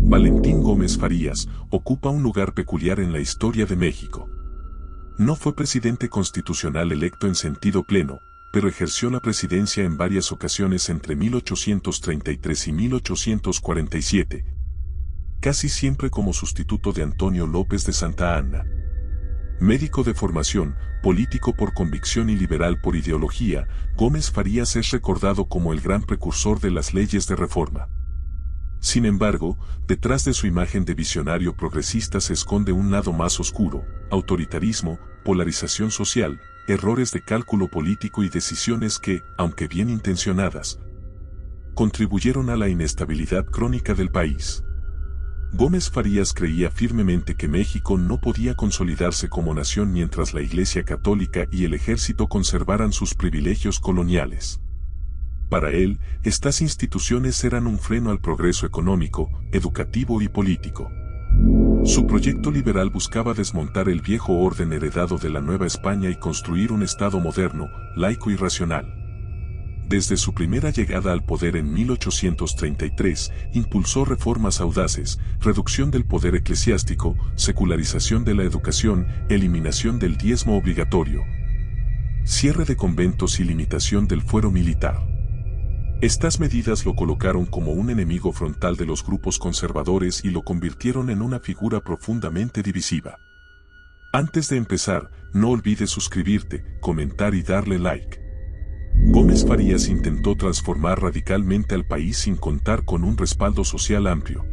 Valentín Gómez Farías ocupa un lugar peculiar en la historia de México. No fue presidente constitucional electo en sentido pleno, pero ejerció la presidencia en varias ocasiones entre 1833 y 1847, casi siempre como sustituto de Antonio López de Santa Anna. Médico de formación, político por convicción y liberal por ideología, Gómez Farías es recordado como el gran precursor de las leyes de reforma. Sin embargo, detrás de su imagen de visionario progresista se esconde un lado más oscuro: autoritarismo, polarización social, errores de cálculo político y decisiones que, aunque bien intencionadas, contribuyeron a la inestabilidad crónica del país. Gómez Farías creía firmemente que México no podía consolidarse como nación mientras la Iglesia Católica y el ejército conservaran sus privilegios coloniales. Para él, estas instituciones eran un freno al progreso económico, educativo y político. Su proyecto liberal buscaba desmontar el viejo orden heredado de la Nueva España y construir un Estado moderno, laico y racional. Desde su primera llegada al poder en 1833, impulsó reformas audaces: reducción del poder eclesiástico, secularización de la educación, eliminación del diezmo obligatorio, cierre de conventos y limitación del fuero militar. Estas medidas lo colocaron como un enemigo frontal de los grupos conservadores y lo convirtieron en una figura profundamente divisiva. Antes de empezar, no olvides suscribirte, comentar y darle like. Gómez Farías intentó transformar radicalmente al país sin contar con un respaldo social amplio.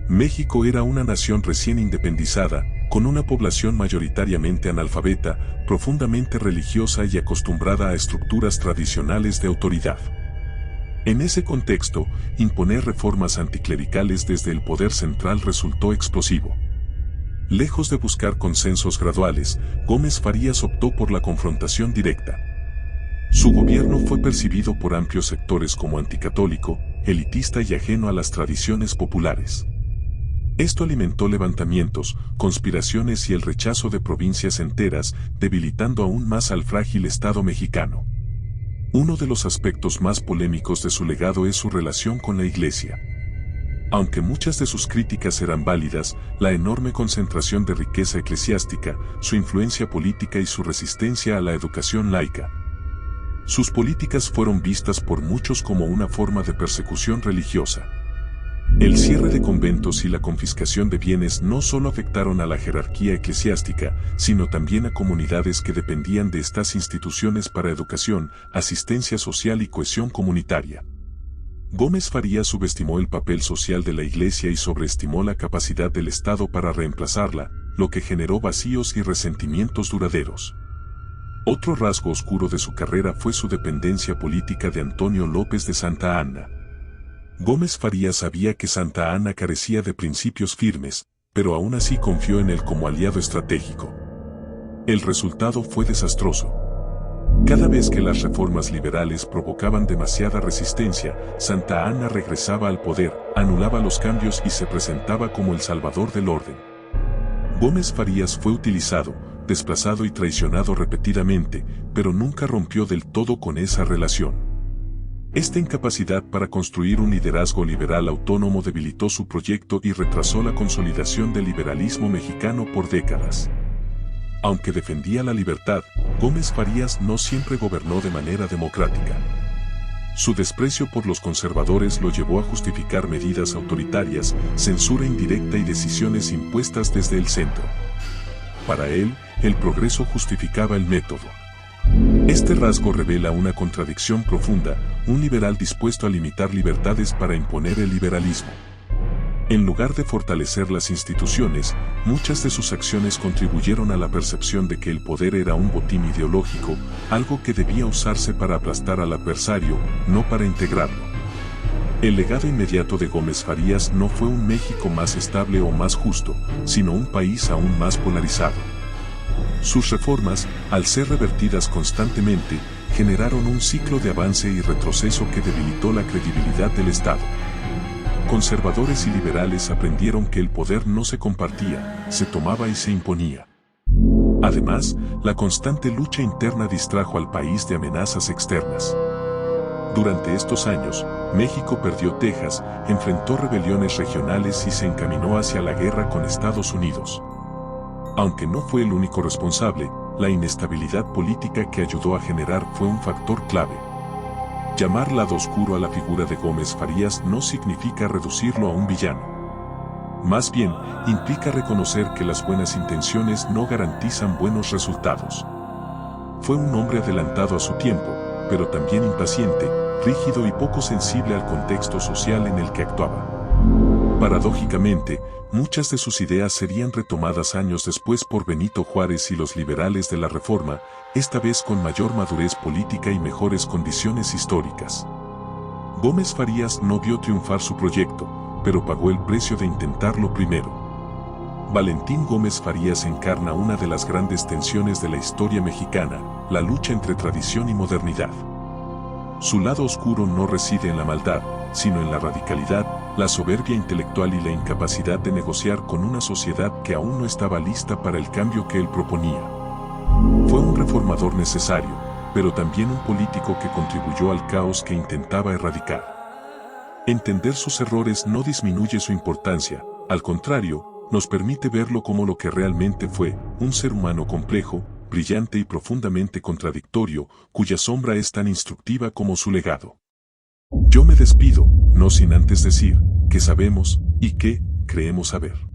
México era una nación recién independizada, con una población mayoritariamente analfabeta, profundamente religiosa y acostumbrada a estructuras tradicionales de autoridad. En ese contexto, imponer reformas anticlericales desde el poder central resultó explosivo. Lejos de buscar consensos graduales, Gómez Farías optó por la confrontación directa. Su gobierno fue percibido por amplios sectores como anticatólico, elitista y ajeno a las tradiciones populares. Esto alimentó levantamientos, conspiraciones y el rechazo de provincias enteras, debilitando aún más al frágil Estado mexicano. Uno de los aspectos más polémicos de su legado es su relación con la Iglesia. Aunque muchas de sus críticas eran válidas, la enorme concentración de riqueza eclesiástica, su influencia política y su resistencia a la educación laica, sus políticas fueron vistas por muchos como una forma de persecución religiosa. El cierre de conventos y la confiscación de bienes no solo afectaron a la jerarquía eclesiástica, sino también a comunidades que dependían de estas instituciones para educación, asistencia social y cohesión comunitaria. Gómez Farías subestimó el papel social de la Iglesia y sobreestimó la capacidad del Estado para reemplazarla, lo que generó vacíos y resentimientos duraderos. Otro rasgo oscuro de su carrera fue su dependencia política de Antonio López de Santa Anna. Gómez Farías sabía que Santa Anna carecía de principios firmes, pero aún así confió en él como aliado estratégico. El resultado fue desastroso. Cada vez que las reformas liberales provocaban demasiada resistencia, Santa Anna regresaba al poder, anulaba los cambios y se presentaba como el salvador del orden. Gómez Farías fue utilizado, desplazado y traicionado repetidamente, pero nunca rompió del todo con esa relación. Esta incapacidad para construir un liderazgo liberal autónomo debilitó su proyecto y retrasó la consolidación del liberalismo mexicano por décadas. Aunque defendía la libertad, Gómez Farías no siempre gobernó de manera democrática. Su desprecio por los conservadores lo llevó a justificar medidas autoritarias, censura indirecta y decisiones impuestas desde el centro. Para él, el progreso justificaba el método. Este rasgo revela una contradicción profunda: un liberal dispuesto a limitar libertades para imponer el liberalismo. En lugar de fortalecer las instituciones, muchas de sus acciones contribuyeron a la percepción de que el poder era un botín ideológico, algo que debía usarse para aplastar al adversario, no para integrarlo. El legado inmediato de Gómez Farías no fue un México más estable o más justo, sino un país aún más polarizado. Sus reformas, al ser revertidas constantemente, generaron un ciclo de avance y retroceso que debilitó la credibilidad del Estado. Conservadores y liberales aprendieron que el poder no se compartía, se tomaba y se imponía. Además, la constante lucha interna distrajo al país de amenazas externas. Durante estos años, México perdió Texas, enfrentó rebeliones regionales y se encaminó hacia la guerra con Estados Unidos. Aunque no fue el único responsable, la inestabilidad política que ayudó a generar fue un factor clave. Llamar lado oscuro a la figura de Gómez Farías no significa reducirlo a un villano. Más bien, implica reconocer que las buenas intenciones no garantizan buenos resultados. Fue un hombre adelantado a su tiempo, pero también impaciente, rígido y poco sensible al contexto social en el que actuaba. Paradójicamente, muchas de sus ideas serían retomadas años después por Benito Juárez y los liberales de la Reforma, esta vez con mayor madurez política y mejores condiciones históricas. Gómez Farías no vio triunfar su proyecto, pero pagó el precio de intentarlo primero. Valentín Gómez Farías encarna una de las grandes tensiones de la historia mexicana, la lucha entre tradición y modernidad. Su lado oscuro no reside en la maldad, sino en la radicalidad, la soberbia intelectual y la incapacidad de negociar con una sociedad que aún no estaba lista para el cambio que él proponía. Fue un reformador necesario, pero también un político que contribuyó al caos que intentaba erradicar. Entender sus errores no disminuye su importancia, al contrario, nos permite verlo como lo que realmente fue, un ser humano complejo, brillante y profundamente contradictorio, cuya sombra es tan instructiva como su legado. Yo me despido, no sin antes decir, que sabemos, y que, creemos saber.